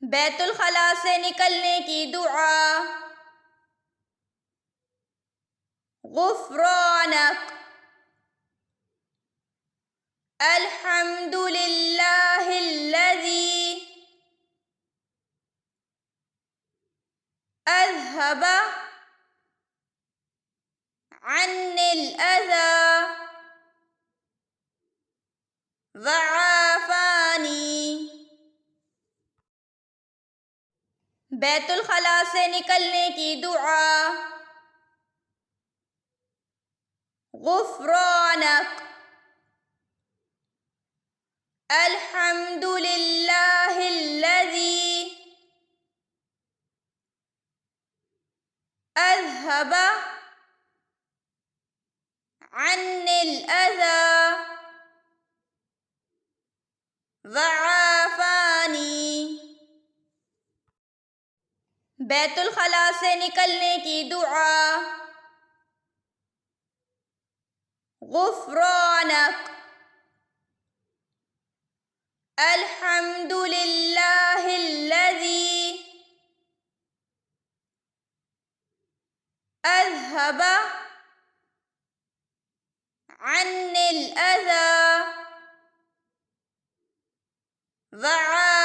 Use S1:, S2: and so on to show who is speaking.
S1: بیت الخلاء سے نکلنے کی دعا. غفرانک الحمد للہ الذی اذهب عني الأذى وعافانی. بیت الخلاء سے نکلنے کی دعا. غفرانک الحمد للہ الذی اذهب عني الأذى وعافانی. بیت الخلاء سے نکلنے کی دعا. غفرانک الحمد للہ الذی اذهب عني الأذى وعافانی.